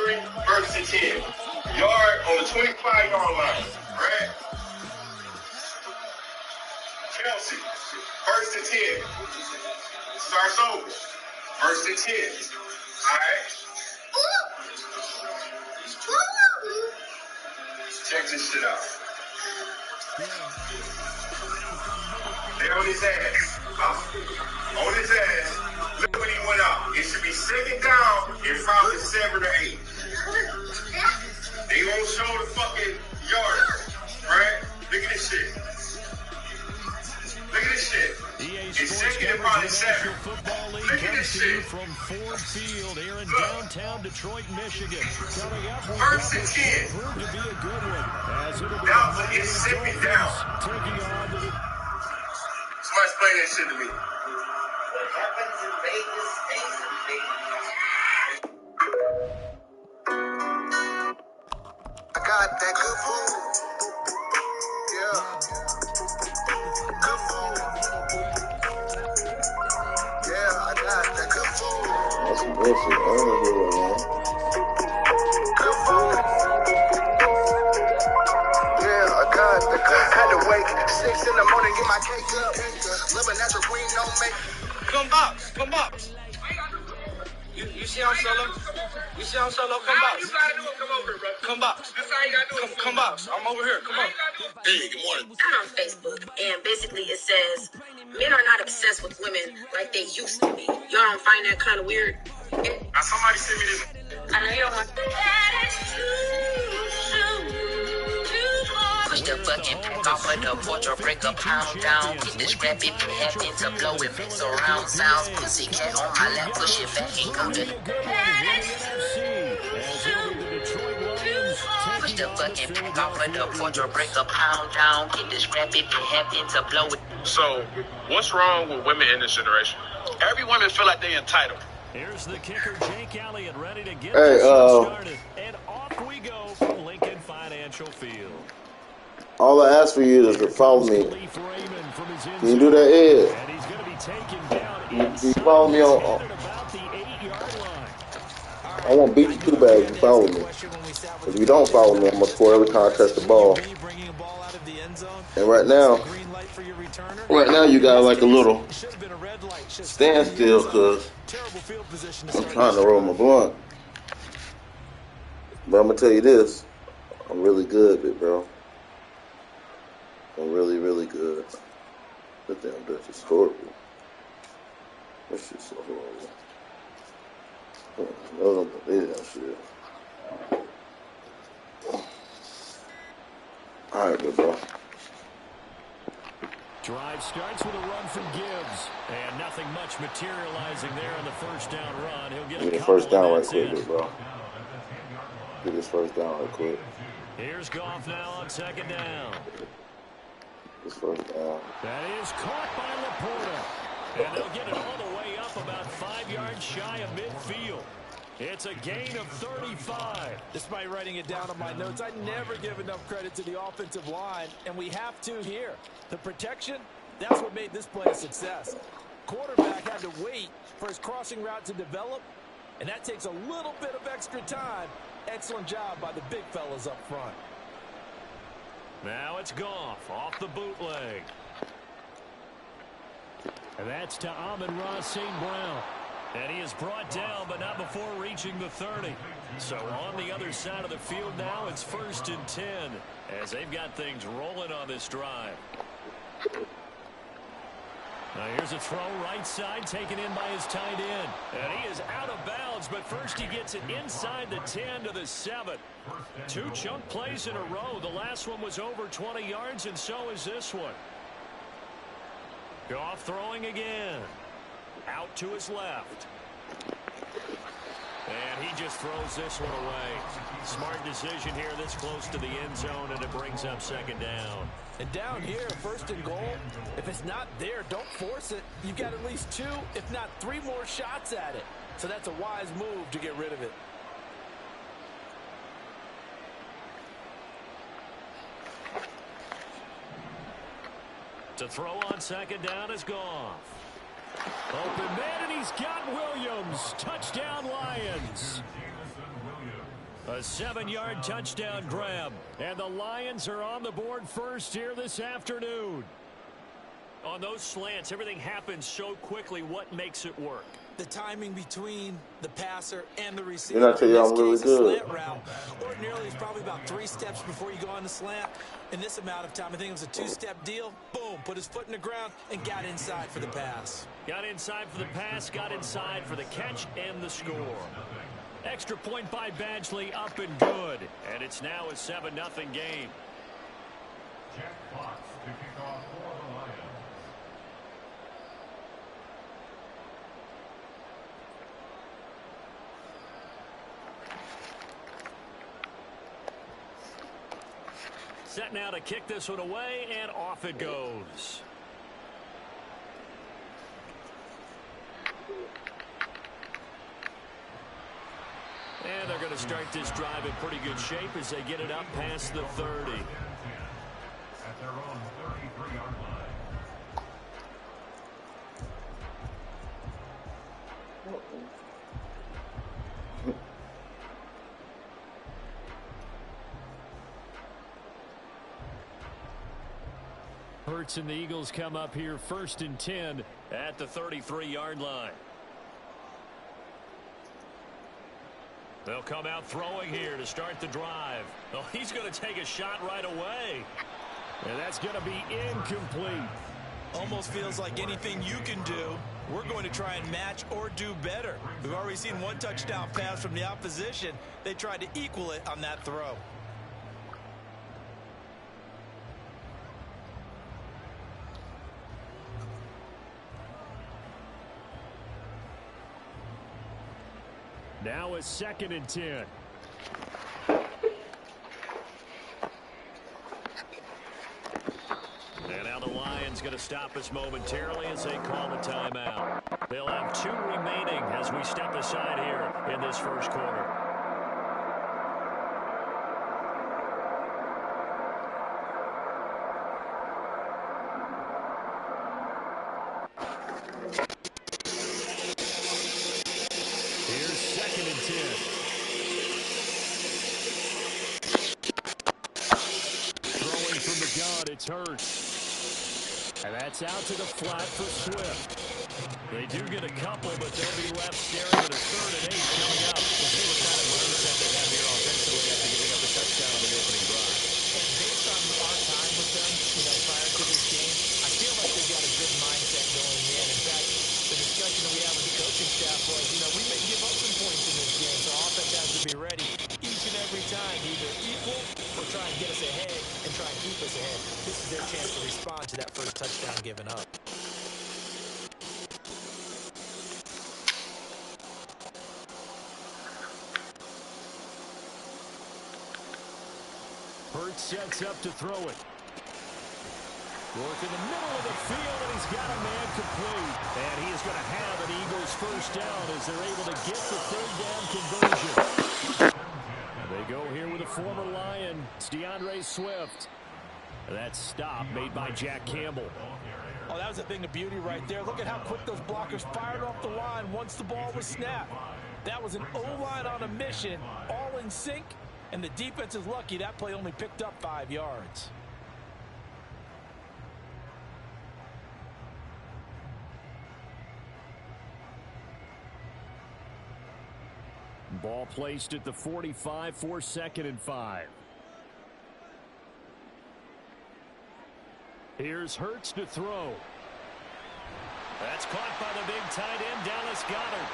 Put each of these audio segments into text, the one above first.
Missouri, 1st and 10. Yard on the 25-yard line. Right? Kelsey, 1st and 10. Starts over. 1st and 10. All right? Check this shit out. They on his ass. On his ass. Look when he went out. It should be 2nd down and probably 7 or 8. They won't show the fucking yard. Right? Look at this shit. Look at this shit. It's 2nd and probably 7. Look at this shit. From Ford Field here in downtown Detroit, Michigan. Coming up, 1st and 10. proved to be a good one. As it'll be That was an Mississippi down. taking on the... Somebody explain that shit to me. What happens in Vegas stays in Vegas. I got that good food. Yeah. Good food. Yeah, I got that good food. That's some bullshit. I don't know who it is. Good food. Yeah, I got the good. Had to wake 6 in the morning, get my cake up. Living natural queen, no make. Come box. Come box. You see I'm solo? You see I'm solo? Come box. You gotta do it. Come over here, bro. Come box. That's how you gotta do it. Come box. I'm over here. Come on. Hey, good morning. On Facebook, and basically it says men are not obsessed with women like they used to be. Y'all don't find that kind of weird? Now somebody send me this. I know you don't want Push the fucking pack off of the porch or break a pound down. Get this rap if you have to blow it, makes surround sounds. Pussy cat on my lap, push it back and go to push the fucking pack off of the porch or break a pound down. Get this rap if you have to blow it. So, what's wrong with women in this generation? Every woman feel like they entitled. Here's the kicker, Jake Elliott, ready to get Hey, this started. And off we go from Lincoln Financial Field. All I ask for you is to follow me. Can you do that, Ed? And he's going to be taken down You follow me on. about the 8-yard line. I won't beat you too bad if you follow me. If you don't follow me, I'm gonna score every time I touch the ball. And right now you got like a little standstill because I'm trying to roll my blunt. But I'm gonna tell you this, I'm really good at it, bro. I'm really, really good. That damn Dutch is horrible. That shit's so horrible. I don't believe that shit. Alright, good bro. Drive starts with a run from Gibbs. And nothing much materializing there on the first down run. He'll get Get a the first down right couple quick, of good bro. Get this first down right quick. Here's Goff now on 2nd down. This first down. That is caught by Laporta. And they'll get it all the way up about 5 yards shy of midfield. It's a gain of 35. Despite writing it down on my notes, I never give enough credit to the offensive line, and we have to here. The protection, that's what made this play a success. Quarterback had to wait for his crossing route to develop, and that takes a little bit of extra time. Excellent job by the big fellas up front. Now it's Goff off the bootleg. And that's to Amon-Ra St. Brown. And he is brought down, but not before reaching the 30. So on the other side of the field now, it's 1st and 10 as they've got things rolling on this drive. Now here's a throw right side taken in by his tight end. And he is out of bounds, but first he gets it inside the 10 to the 7. 2 chunk plays in a row. The last one was over 20 yards, and so is this one. Goff throwing again. Out to his left. And he just throws this one away. Smart decision here this close to the end zone, and it brings up 2nd down. And down here, 1st and goal, if it's not there, don't force it. You've got at least 2, if not 3 more shots at it. So that's a wise move to get rid of it. To throw on 2nd down is Goff. Open man, and he's got Williams. Touchdown, Lions. A 7-yard touchdown grab. And the Lions are on the board first here this afternoon. On those slants, everything happens so quickly. What makes it work? The timing between the passer and the receiver. Didn't I tell you I'm really good? Slant route ordinarily is probably about 3 steps before you go on the slant. In this amount of time, I think it was a 2-step deal. Boom, put his foot in the ground and got inside for the pass. Got inside for the pass, got inside for the catch and the score. Extra point by Badgley, up and good. And it's now a 7-0 game. Jack Fox to kick off for the Lions. Set now to kick this one away, and off it goes. And they're going to start this drive in pretty good shape as they get it up past the 30. At their own 33-yard line. Hurts and the Eagles come up here 1st and 10 at the 33-yard line. They'll come out throwing here to start the drive. Oh, he's going to take a shot right away. And that's going to be incomplete. Almost feels like anything you can do, we're going to try and match or do better. We've already seen 1 touchdown pass from the opposition. They tried to equal it on that throw. Now it's 2nd and 10. And now the Lions going to stop us momentarily as they call the timeout. They'll have 2 remaining as we step aside here in this first quarter. It's Hurts. And that's out to the flat for Swift. They do get a couple, but they'll be left staring at a 3rd and 8 coming up. We'll see what kind of mindset they have here offensively after giving up the touchdown on the opening drive. And based on our time with them, prior to this game, I feel like they've got a good mindset going in. In fact, the discussion that we have with the coaching staff was, we may give up some points in this game, so our offense has to be ready each and every time, either equal or try and get us ahead and try and keep us ahead. This is their chance to respond to that first touchdown given up. Hurts sets up to throw it. Work in the middle of the field, and he's got a man complete. And he is going to have an Eagles first down as they're able to get the 3rd down conversion. They go here with a former Lion. It's DeAndre Swift. That stop made by Jack Campbell. Oh, that was a thing of beauty right there. Look at how quick those blockers fired off the line once the ball was snapped. That was an O-line on a mission, all in sync, and the defense is lucky that play only picked up 5 yards. Ball placed at the 45 for 2nd and 5. Here's Hurts to throw. That's caught by the big tight end, Dallas Goedert.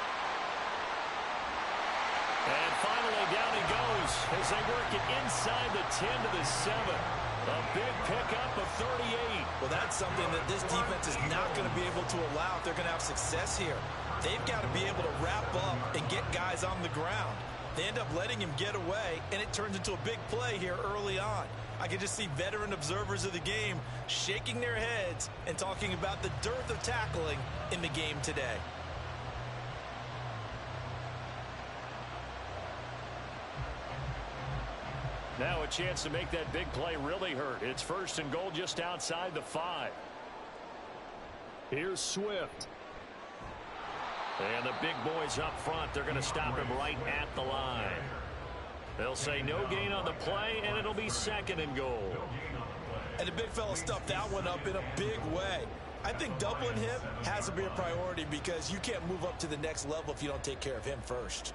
And finally down he goes as they work it inside the 10 to the 7. A big pickup of 38. Well, that's something that this defense is not going to be able to allow if they're going to have success here. They've got to be able to wrap up and get guys on the ground. They end up letting him get away, and it turns into a big play here early on. I can just see veteran observers of the game shaking their heads and talking about the dearth of tackling in the game today. Now a chance to make that big play really hurt. It's 1st and goal just outside the 5. Here's Swift. And the big boys up front, they're going to stop him right at the line. They'll say no gain on the play, and it'll be 2nd and goal. And the big fella stuffed that one up in a big way. I think doubling him has to be a priority because you can't move up to the next level if you don't take care of him first.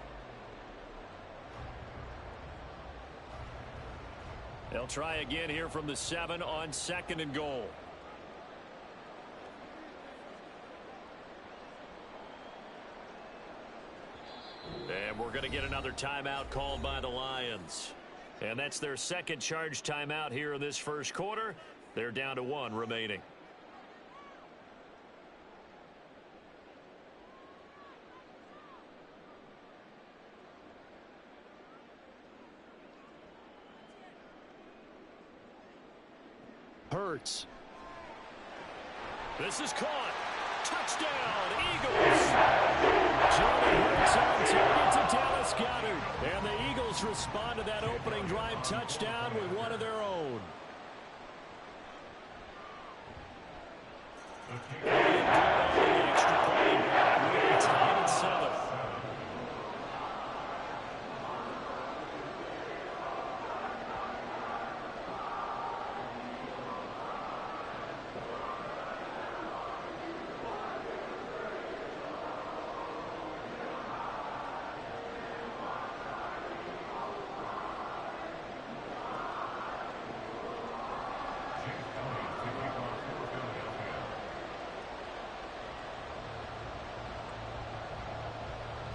They'll try again here from the 7 on 2nd and goal. And we're going to get another timeout called by the Lions. And that's their 2nd charge timeout here in this first quarter. They're down to 1 remaining. Hurts. This is caught. Touchdown, Eagles. Jordan Hurts on target to Dallas Goedert. And the Eagles respond to that opening drive touchdown with one of their own. And the extra point. We're tied at 7.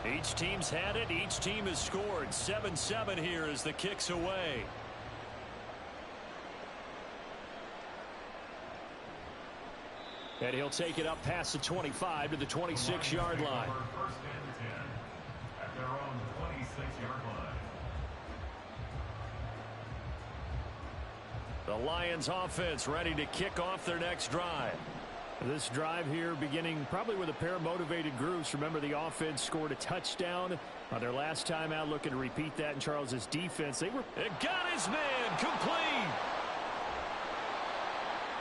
Each team's had it. Each team has scored. 7-7 here as the kick's away. And he'll take it up past the 25 to the 26-yard line. At their own 26-yard line. The Lions offense ready to kick off their next drive. This drive here beginning probably with a pair of motivated groups. Remember, the offense scored a touchdown on their last time out, looking to repeat that in Charles's defense. It got his man complete.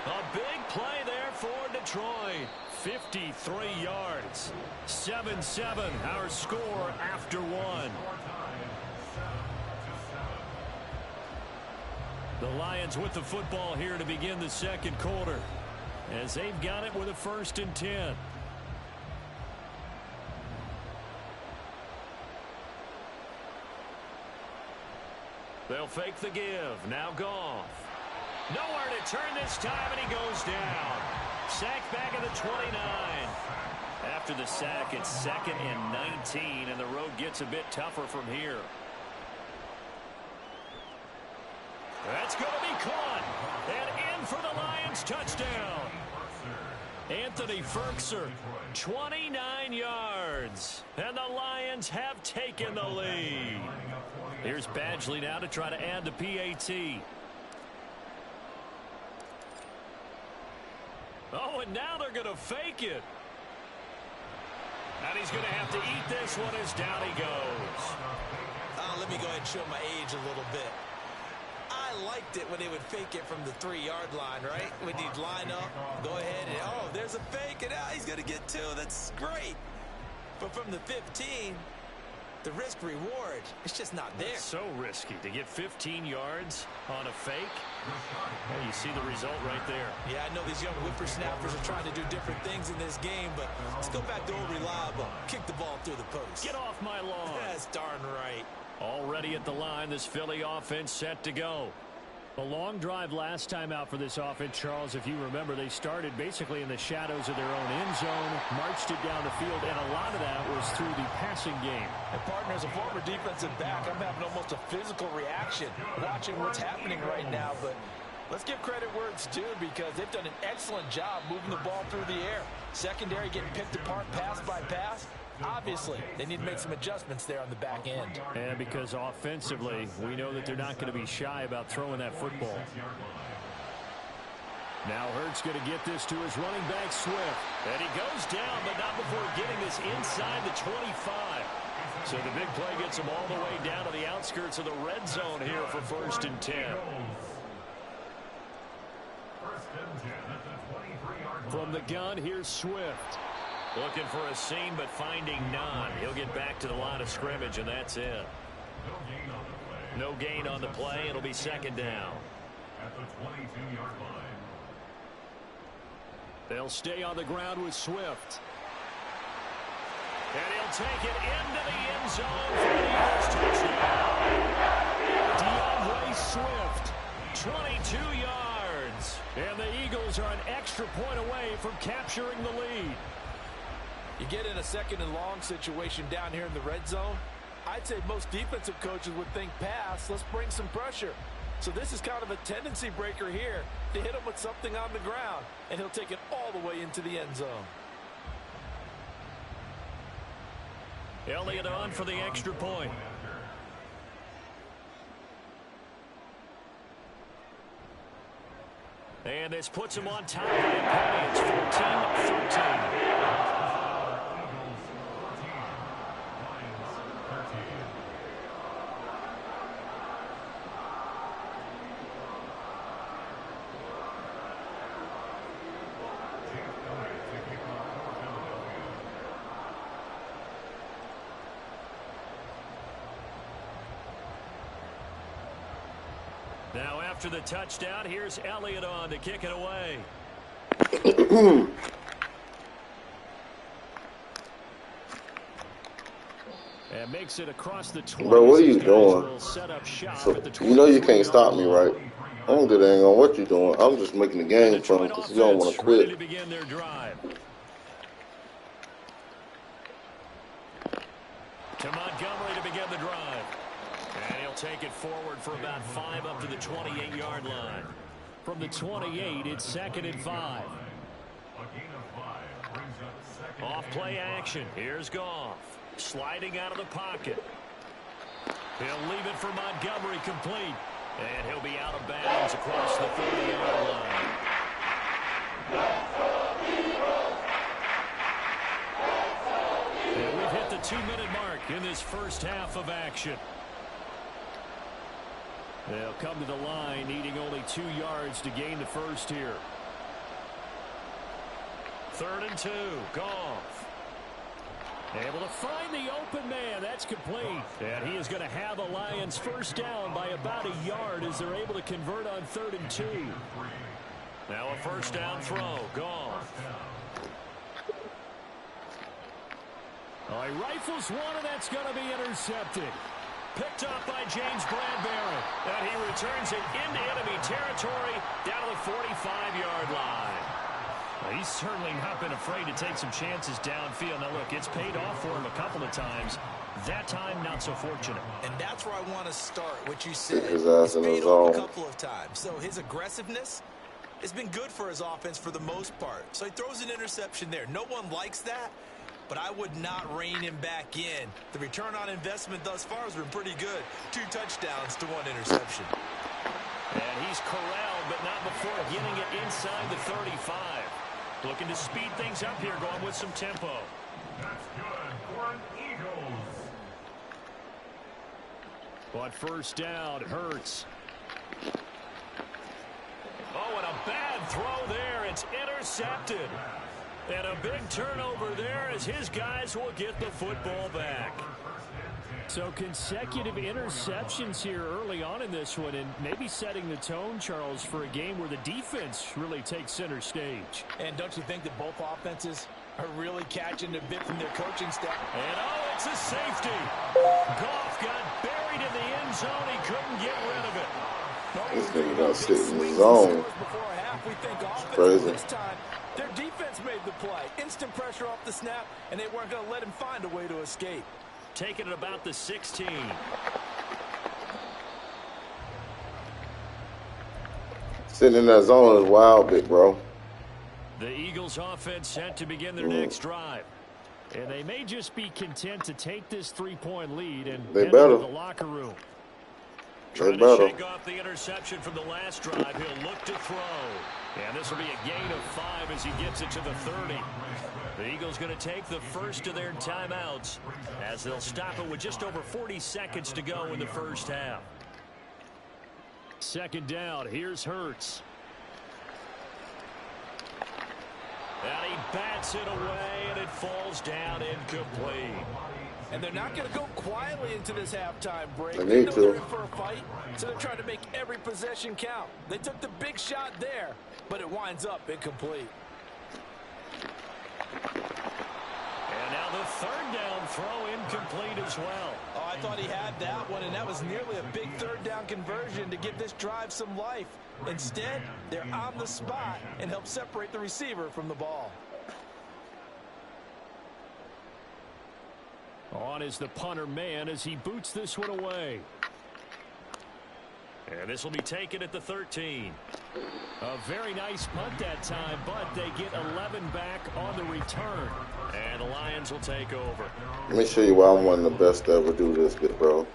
A big play there for Detroit. 53 yards. 7-7 our score after 1. The Lions with the football here to begin the second quarter, as they've got it with a 1st and 10. They'll fake the give. Now Goff. Nowhere to turn this time, and he goes down. Sacked back at the 29. After the sack, it's 2nd and 19, and the road gets a bit tougher from here. That's going to be caught. And in for the Lions touchdown. Anthony Ferkser, 29 yards. And the Lions have taken the lead. Here's Badgley now to try to add the PAT. Oh, and now they're going to fake it. And he's going to have to eat this one as down he goes. Let me go ahead and show my age a little bit. I liked it when they would fake it from the 3-yard line, right? When you'd line up, go ahead, and oh, there's a fake, and he's going to get 2. That's great. But from the 15, the risk-reward, it's just not there. It's so risky to get 15 yards on a fake. Well, you see the result right there. Yeah, I know these young whippersnappers are trying to do different things in this game, but let's go back to old reliable. Kick the ball through the post. Get off my lawn. That's darn right. Already at the line, this Philly offense set to go. A long drive last time out for this offense, Charles. If you remember, they started basically in the shadows of their own end zone, marched it down the field, and a lot of that was through the passing game. And partner, as a former defensive back, I'm having almost a physical reaction watching what's happening right now. But let's give credit where it's due, because they've done an excellent job moving the ball through the air. Secondary getting picked apart pass by pass. Obviously, they need to make some adjustments there on the back end. And because offensively, we know that they're not going to be shy about throwing that football. Now Hurts going to get this to his running back, Swift. And he goes down, but not before getting this inside the 25. So the big play gets him all the way down to the outskirts of the red zone here for 1st and 10. From the gun, here's Swift. Looking for a seam, but finding none. He'll get back to the line of scrimmage, and that's it. No gain on the play. It'll be second down. At the 22-yard line. They'll stay on the ground with Swift. And he'll take it into the end zone for the Eagles touchdown. DeAndre Swift, 22 yards. And the Eagles are an extra point away from capturing the lead. You get in a second and long situation down here in the red zone. I'd say most defensive coaches would think pass. Let's bring some pressure. So this is kind of a tendency breaker here to hit him with something on the ground. And he'll take it all the way into the end zone. Elliott on for the extra point. And this puts him on top by a penny. It's 14-13. Now after the touchdown, here's Elliott on to kick it away. And makes it across the 20. Bro, what are you doing? So, you know you can't stop me, right? I don't give a dang on what you're doing. I'm just making the game fun because you don't want to quit. To begin their drive. To Montgomery to begin the drive. And he'll take it forward for about 5 up to the 28-yard line. From the 28, it's second and 5. Off play action. Here's Goff. Sliding out of the pocket. He'll leave it for Montgomery complete. And he'll be out of bounds across the 30-yard line. And we've hit the 2-minute mark in this first half of action. They'll come to the line needing only 2 yards to gain the first here. 3rd and 2. Goff. Able to find the open man. That's complete. And he is going to have the Lions first down by about a yard as they're able to convert on 3rd and 2. Now a first down throw. Goff. Oh, he rifles one, and that's going to be intercepted. Picked up by James Bradbury. And he returns it into enemy territory down to the 45-yard line. Well, he's certainly not been afraid to take some chances downfield. Now, look, it's paid off for him a couple of times. That time, not so fortunate. And that's where I want to start, what you said. His ass in his zone. A couple of times. So his aggressiveness has been good for his offense for the most part. So he throws an interception there. No one likes that, but I would not rein him back in. The return on investment thus far has been pretty good. 2 touchdowns to 1 interception. And he's corralled, but not before getting it inside the 35. Looking to speed things up here, going with some tempo. That's good for an Eagles. But first down, Hurts. Oh, and a bad throw there. It's intercepted. And a big turnover there as his guys will get the football back. So consecutive interceptions here early on in this one, and maybe setting the tone, Charles, for a game where the defense really takes center stage. And don't you think that both offenses are really catching a bit from their coaching staff? And oh, it's a safety. Goff got buried in the end zone. He couldn't get rid of it. This nigga don't sit in the zone. Crazy. This time, their defense made the play. Instant pressure off the snap, and they weren't going to let him find a way to escape. Taking it about the 16. Sitting in that zone is wild, big bro. The Eagles offense set to begin their next drive. And they may just be content to take this 3-point lead and head to the locker room. Trying to shake off the interception from the last drive. He'll look to throw. And this will be a gain of 5 as he gets it to the 30. The Eagles going to take the first of their timeouts as they'll stop it with just over 40 seconds to go in the first half. Second down. Here's Hurts. And he bats it away, and it falls down incomplete. And they're not going to go quietly into this halftime break. They They need know to. they're in for a fight, so they're trying to make every possession count. They took the big shot there, but it winds up incomplete. And now the third down throw incomplete as well. Oh, I thought he had that one, and that was nearly a big third down conversion to give this drive some life. Instead, they're on the spot and help separate the receiver from the ball. On is the punter man as he boots this one away. And this will be taken at the 13. A very nice punt that time, but they get 11 back on the return. And the Lions will take over. Let me show you why I'm one of the best to ever do this, bit, bro.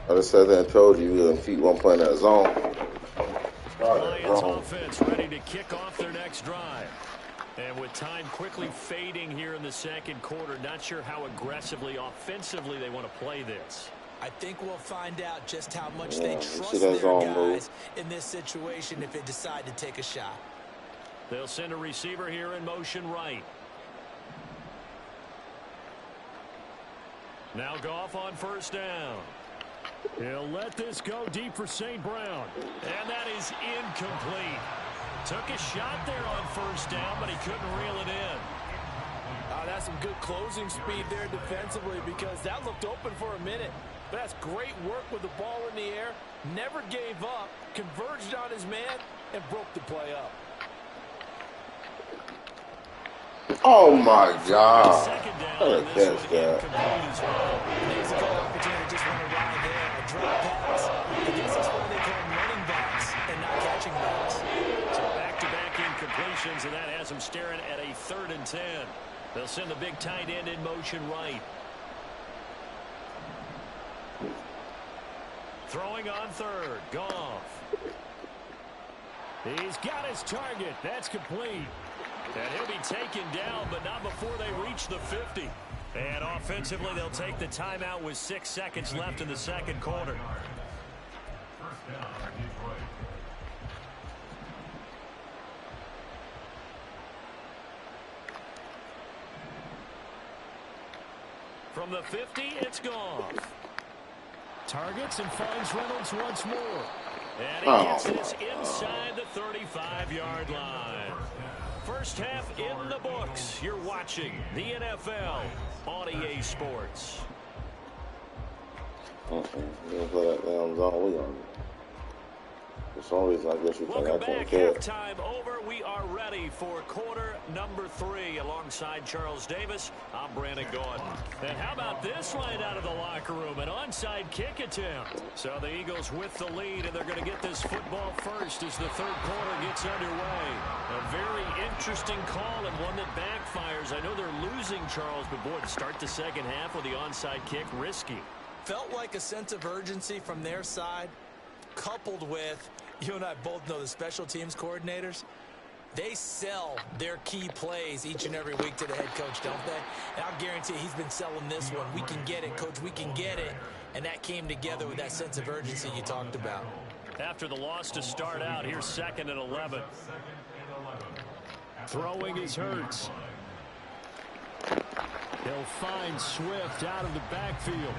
I just sat there and told you and feet won't play in that zone. Lions offense ready to kick off their next drive. And with time quickly fading here in the second quarter, not sure how aggressively, offensively they want to play this. I think we'll find out just how much they trust their guys in this situation if they decide to take a shot. They'll send a receiver here in motion right. Now Goff on first down. He'll let this go deep for St. Brown. And that is incomplete. Took a shot there on first down, but he couldn't reel it in. That's some good closing speed there defensively because that looked open for a minute. But that's great work with the ball in the air. Never gave up, converged on his man, and broke the play up. Oh, my God. What a catch, that. There's a good opportunity to just run a ride there. A drop pass. I guess that's why they call them running backs and not catching backs. So back-to-back incompletions, and that has them staring at a 3rd and 10. They'll send the big tight end in motion right. Throwing on third. Goff. He's got his target. That's complete. And he'll be taken down, but not before they reach the 50. And offensively, they'll take the timeout with 6 seconds left in the second quarter. From the 50, it's Goff. Targets and finds Reynolds once more. And he gets this inside the 35-yard line. First half in the books. You're watching the NFL on EA Sports. You don't play that damn zone. We on. For some reason, I guess you think I can't care. Halftime over. We are ready for quarter number 3. Alongside Charles Davis, I'm Brandon Gordon. And how about this right out of the locker room? An onside kick attempt. So the Eagles with the lead, and they're going to get this football first as the third quarter gets underway. A very interesting call and one that backfires. I know they're losing, Charles, but boy, to start the second half with the onside kick, risky. Felt like a sense of urgency from their side, coupled with, you and I both know the special teams coordinators, they sell their key plays each and every week to the head coach, don't they? And I'll guarantee he's been selling this one. We can get it, coach, we can get it. And that came together with that sense of urgency you talked about. After the loss to start out, here's 2nd and 11. Throwing is Hurts. He'll find Swift out of the backfield.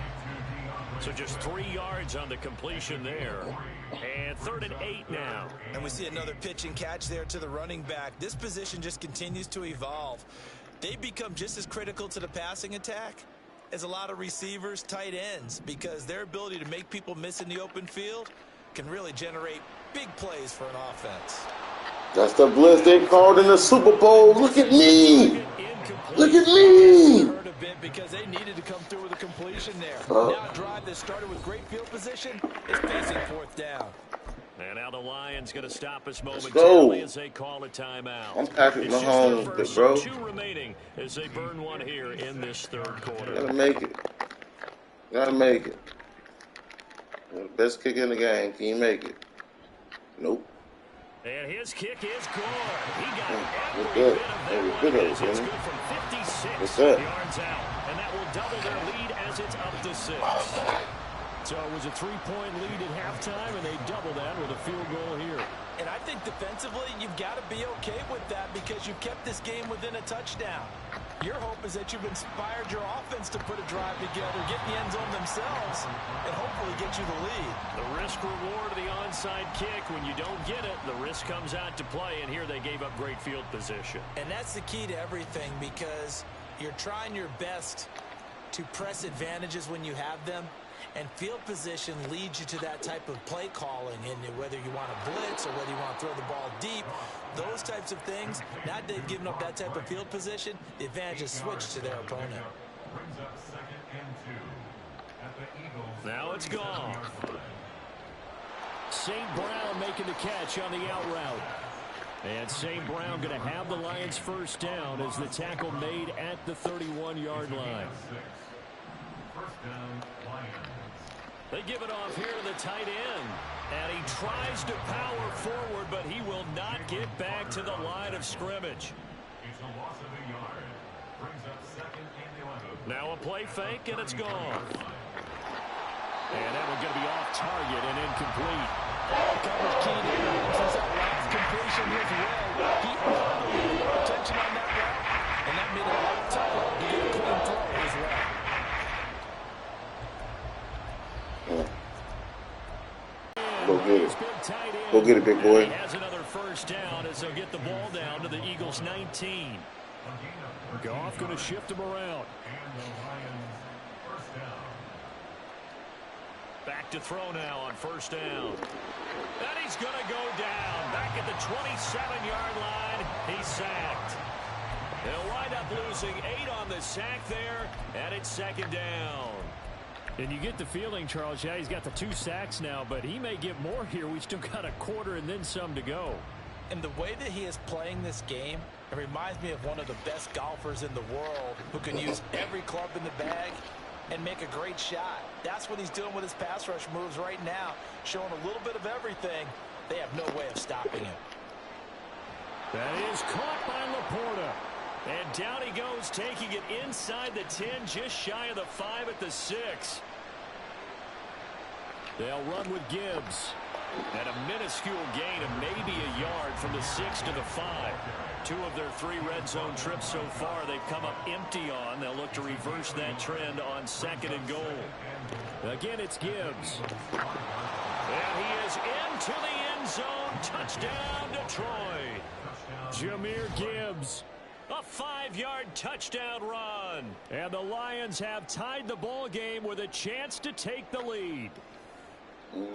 So just 3 yards on the completion there. And 3rd and 8 now. And we see another pitch and catch there to the running back. This position just continues to evolve. They become just as critical to the passing attack as a lot of receivers, tight ends, because their ability to make people miss in the open field can really generate big plays for an offense. That's the blitz they called in the Super Bowl. Look at me. Look at me. Because they needed to come through with a completion there. Now a drive that started with great field position is facing 4th down. And now the Lions going to stop us momentarily as they call a timeout. I'm Patrick Mahomes, bro. 2 remaining as they burn one here in this third quarter. Gotta make it. Gotta make it. You're the best kicker in the game. Can you make it? Nope. And his kick is good. He got every bit of it. It's good from 56 yards out. And that will double their lead as it's up to 6. So it was a 3-point lead at halftime, and they double that with a field goal here. And I think defensively, you've got to be okay with that because you kept this game within a touchdown. Your hope is that you've inspired your offense to put a drive together, get in the end zone themselves, and hopefully get you the lead. The risk-reward of the onside kick, when you don't get it, the risk comes out to play, and here they gave up great field position. And that's the key to everything because you're trying your best to press advantages when you have them, and field position leads you to that type of play calling, and whether you want to blitz or whether you want to throw the ball deep, those types of things, now that they've given up that type of field position, the advantage is switched to their opponent. Now it's gone. St. Brown making the catch on the out route. And St. Brown going to have the Lions first down as the tackle made at the 31-yard line. They give it off here to the tight end. And he tries to power forward, but he will not get back to the line of scrimmage. Now a play fake, and it's gone. And that one's going to be off target and incomplete. Coverage key there. Since that last completion his way, he earned a little more attention on that route, and that made it a lot tougher to get a clean throw as well. Go get it. Go get it, big boy. He has another first down as they'll get the ball down to the Eagles' 19. Goff going to shift him around. Back to throw now on first down. And he's going to go down. Back at the 27-yard line. He's sacked. They'll wind up losing 8 on the sack there, and it's second down. And you get the feeling, Charles, yeah, he's got the 2 sacks now, but he may get more here. We still got a quarter and then some to go. And the way that he is playing this game, it reminds me of one of the best golfers in the world who can use every club in the bag and make a great shot. That's what he's doing with his pass rush moves right now, showing a little bit of everything. They have no way of stopping him. That is caught by Laporta. And down he goes, taking it inside the 10, just shy of the 5 at the 6. They'll run with Gibbs. And a minuscule gain of maybe a yard from the 6 to the 5. 2 of their 3 red zone trips so far they've come up empty on. They'll look to reverse that trend on 2nd and goal. Again, it's Gibbs. And he is into the end zone. Touchdown, Detroit. Jahmyr Gibbs. A 5-yard touchdown run. And the Lions have tied the ball game with a chance to take the lead.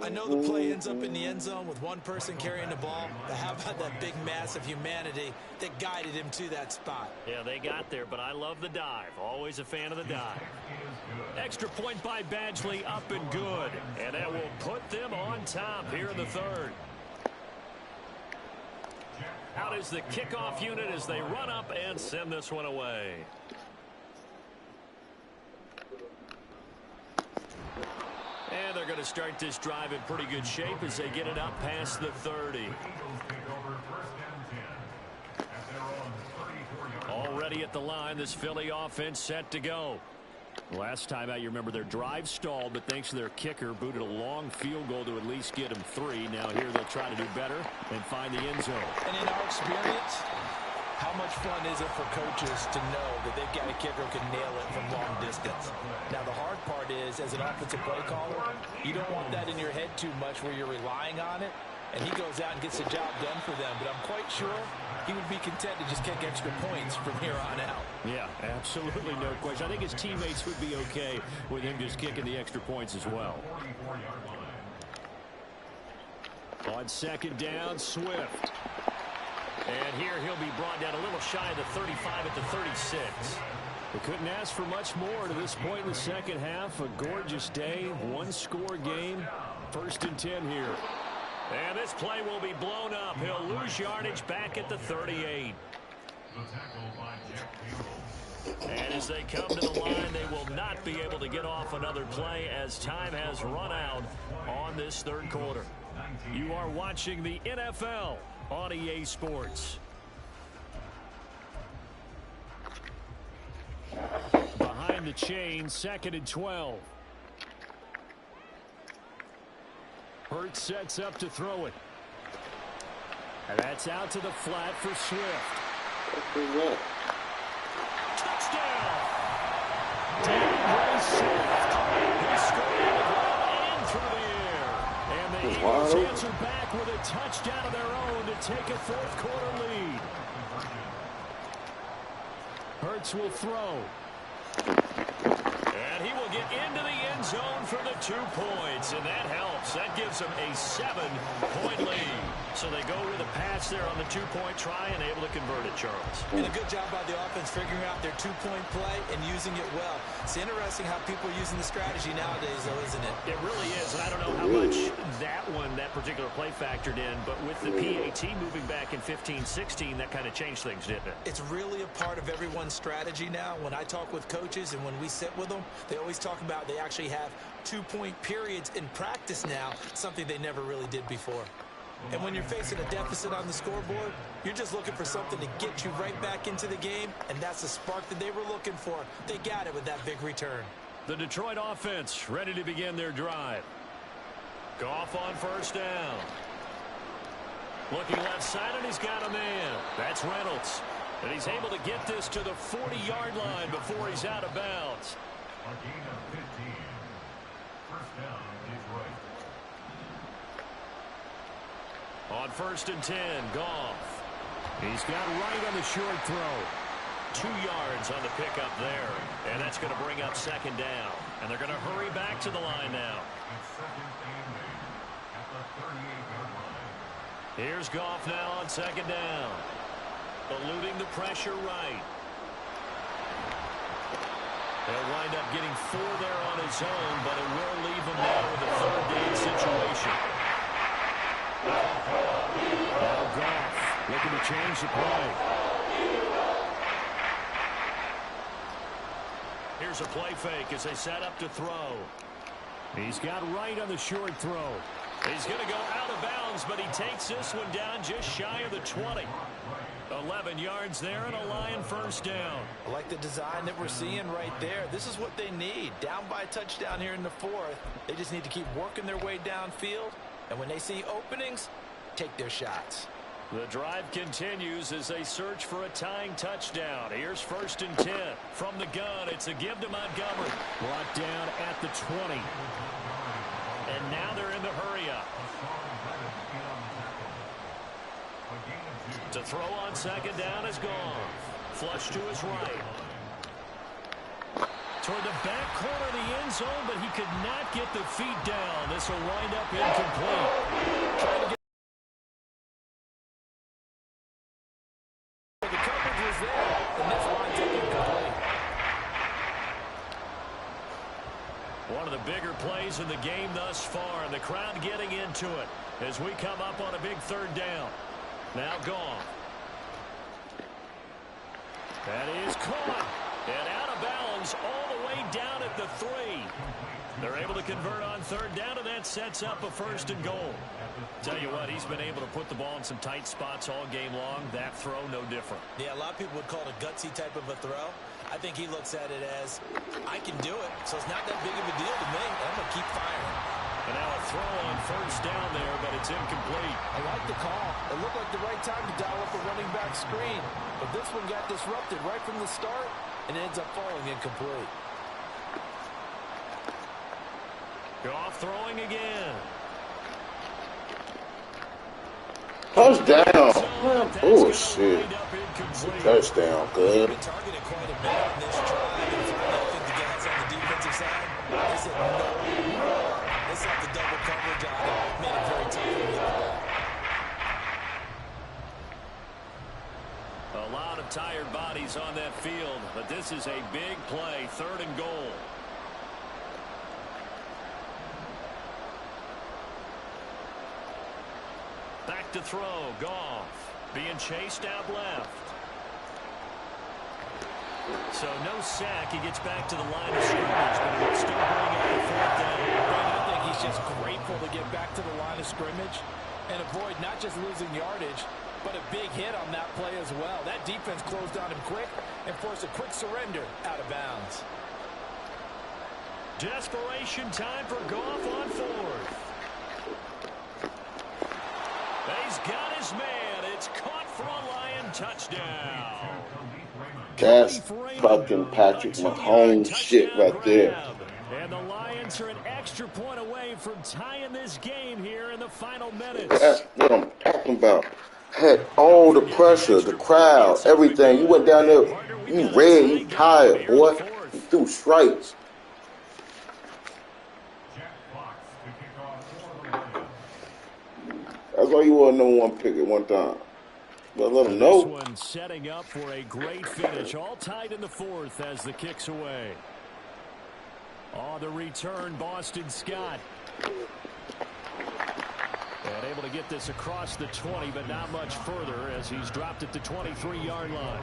I know the play ends up in the end zone with one person carrying the ball, but how about that big mass of humanity that guided him to that spot? Yeah, they got there, but I love the dive. Always a fan of the dive. Extra point by Badgley, up and good. And that will put them on top here in the 3rd. Out is the kickoff unit as they run up and send this one away. And they're going to start this drive in pretty good shape as they get it up past the 30. Already at the line, this Philly offense set to go. Last time out, you remember their drive stalled, but thanks to their kicker, booted a long field goal to at least get them 3. Now here they'll try to do better and find the end zone. And in our experience, how much fun is it for coaches to know that they've got a kicker who can nail it from long distance? Now, the hard part is, as an offensive play caller, you don't want that in your head too much where you're relying on it, and he goes out and gets the job done for them. But I'm quite sure he would be content to just kick extra points from here on out. Yeah, absolutely no question. I think his teammates would be okay with him just kicking the extra points as well. On 2nd down, Swift. And here he'll be brought down a little shy of the 35 at the 36. They couldn't ask for much more to this point in the second half. A gorgeous day, 1-score game. 1st and 10 here. And this play will be blown up. He'll lose yardage back at the 38. And as they come to the line, they will not be able to get off another play as time has run out on this 3rd quarter. You are watching the NFL on EA Sports. Behind the chain, 2nd and 12. Hurts sets up to throw it. And that's out to the flat for Swift. Touchdown! DeAndre Swift. He scored on the ground and through the air. And the Eagles answer back with a touchdown of their own to take a fourth-quarter lead. Hurts will throw. And he will get into the end zone for the 2 points. And that helps. That gives them a 7-point lead. So they go with a pass there on the 2-point try and able to convert it, Charles. And a good job by the offense figuring out their 2-point play and using it well. It's interesting how people are using the strategy nowadays, though, isn't it? It really is. And I don't know how much that particular play factored in, but with the PAT moving back in 15-16, that kind of changed things, didn't it? It's really a part of everyone's strategy now. When I talk with coaches and when we sit with them, they always talk about they actually have 2-point periods in practice now, something they never really did before. And when you're facing a deficit on the scoreboard, you're just looking for something to get you right back into the game, and that's the spark that they were looking for. They got it with that big return. The Detroit offense ready to begin their drive. Goff on first down. Looking left side, and he's got a man. That's Reynolds. And he's able to get this to the 40-yard line before he's out of bounds. A gain of 15. First down, Detroit. On 1st and 10, Goff. He's got right on the short throw. 2 yards on the pickup there. And that's going to bring up 2nd down. And they're going to hurry back to the line now. It's 2nd and 8 at the 38-yard line. Here's Goff now on 2nd down. Eluding the pressure right. He'll wind up getting 4 there on his own, but it will leave him now with a 3rd down situation. Now Goff looking to change the play. Here's a play fake as they set up to throw. He's got right on the short throw. He's going to go out of bounds, but he takes this one down just shy of the 20. 11 yards there and a Lion first down. I like the design that we're seeing right there. This is what they need. Down by a touchdown here in the 4th. They just need to keep working their way downfield. And when they see openings, take their shots. The drive continues as they search for a tying touchdown. Here's 1st and 10. From the gun, it's a give to Montgomery. Brought down at the 20. And now they're in the hurry-up. To throw on 2nd down is Goff. Flush to his right. Toward the back corner of the end zone, but he could not get the feet down. This will wind up incomplete. Trying to get the coverage was there, and this winds up incomplete. One of the bigger plays in the game thus far, and the crowd getting into it as we come up on a big 3rd down. Now Goff. That is caught. And out of bounds all the way down at the 3. They're able to convert on 3rd down, and that sets up a 1st and goal. Tell you what, he's been able to put the ball in some tight spots all game long. That throw, no different. Yeah, a lot of people would call it a gutsy type of a throw. I think he looks at it as, I can do it, so it's not that big of a deal to me. I'm going to keep firing. And now a throw on 1st down there, but it's incomplete. I like the call. It looked like the right time to dial up a running back screen. But this one got disrupted right from the start and ends up falling incomplete. Goff throwing again. Touchdown. Bullshit. Touchdown, good. Been targeted quite a bit on this drive. And finally, I think the guys on the defensive side, they said no. They set the double coverage on it. Made it very tough to get the ball. A lot of tired bodies on that field, but this is a big play, 3rd and goal. Back to throw, Goff. Being chased out left. So no sack. He gets back to the line of scrimmage, but he will still bring up the 4th down. I think he's just grateful to get back to the line of scrimmage and avoid not just losing yardage, but a big hit on that play as well. That defense closed on him quick and forced a quick surrender out of bounds. Desperation time for Goff on 4th. his man. It's caught for a Lion touchdown. That's fucking Patrick Mahomes shit right there. And the Lions are an extra point away from tying this game here in the final minutes. That's what I'm talking about. Had all the pressure, the crowd, everything. You went down there, you red, you tired, boy. You threw strikes. That's why you were a number one pick at one time. But let them know. This one setting up for a great finish. All tied in the fourth as the kick's away. On the return, Boston Scott. And able to get this across the 20, but not much further as he's dropped at the 23-yard line.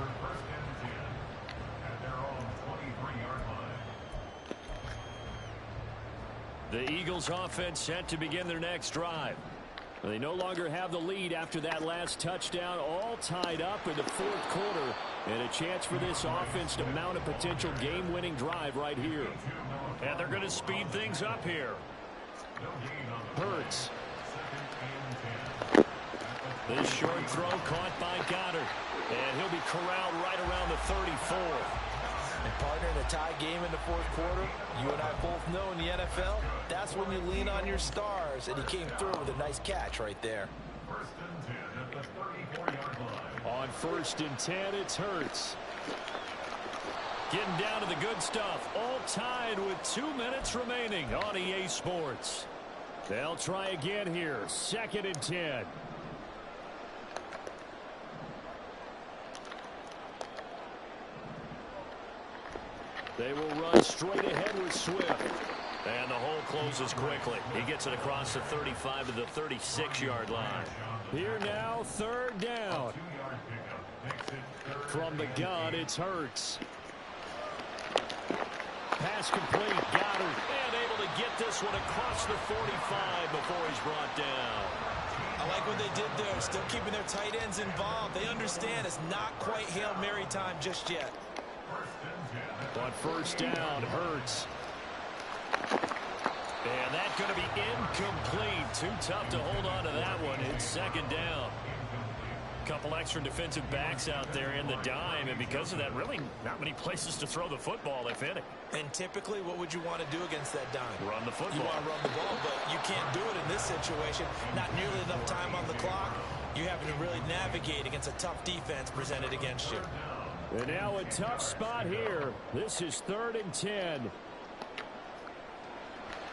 The Eagles offense set to begin their next drive. They no longer have the lead after that last touchdown, all tied up in the fourth quarter, and a chance for this offense to mount a potential game-winning drive right here. And they're going to speed things up here. Hurts. This short throw caught by Goddard, and he'll be corralled right around the 34. And partner, in a tie game in the fourth quarter, you and I both know in the NFL, that's when you lean on your stars, and he came through with a nice catch right there. On 1st and 10, it's Hurts. Getting down to the good stuff, all tied with 2 minutes remaining on EA Sports. They'll try again here, 2nd and 10. They will run straight ahead with Swift. And the hole closes quickly. He gets it across the 35 to the 36-yard line. Here now, 3rd down. From the gun, it's Hurts. Pass complete, Goddard. And able to get this one across the 45 before he's brought down. I like what they did there, still keeping their tight ends involved. They understand it's not quite Hail Mary time just yet. On 1st down, Hurts. And that's going to be incomplete. Too tough to hold on to that one. It's 2nd down. Couple extra defensive backs out there in the dime, and because of that, really not many places to throw the football, if any. And typically, what would you want to do against that dime? Run the football. You want to run the ball, but you can't do it in this situation. Not nearly enough time on the clock. You having to really navigate against a tough defense presented against you. And now a tough spot here. This is 3rd and 10.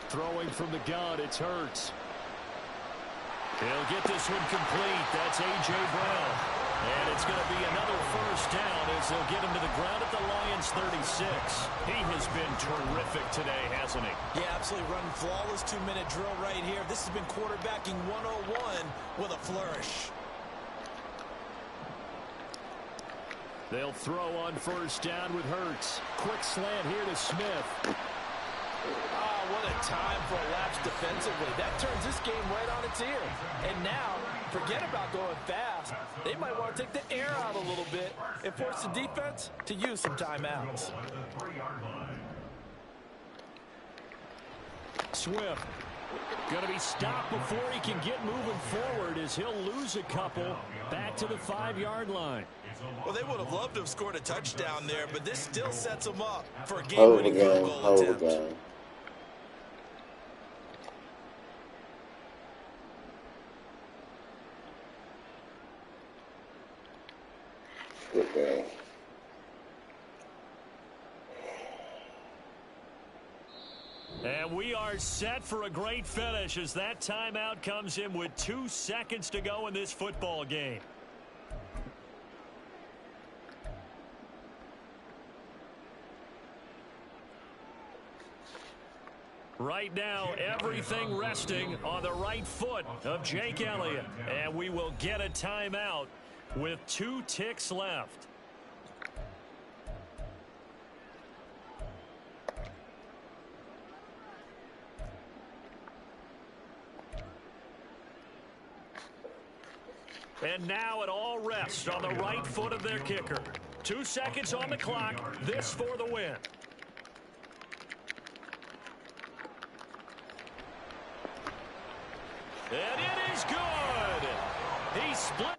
Throwing from the gun, it's Hurts. He'll get this one complete. That's A.J. Brown. And it's going to be another 1st down as they'll get him to the ground at the Lions' 36. He has been terrific today, hasn't he? Yeah, absolutely. Running flawless 2-minute drill right here. This has been quarterbacking 101 with a flourish. They'll throw on 1st down with Hurts. Quick slant here to Smith. Oh, what a time for a lapse defensively. That turns this game right on its ear. And now, forget about going fast. They might want to take the air out a little bit and force the defense to use some timeouts. Swift going to be stopped before he can get moving forward as he'll lose a couple back to the 5-yard line. Well, they would have loved to have scored a touchdown there, but this still sets them up for a game-winning field goal attempt. Good game. And we are set for a great finish as that timeout comes in with 2 seconds to go in this football game. Right now, everything resting on the right foot of Jake Elliott. And we will get a timeout with 2 ticks left. And now it all rests on the right foot of their kicker. 2 seconds on the clock. This for the win. And it is good. He split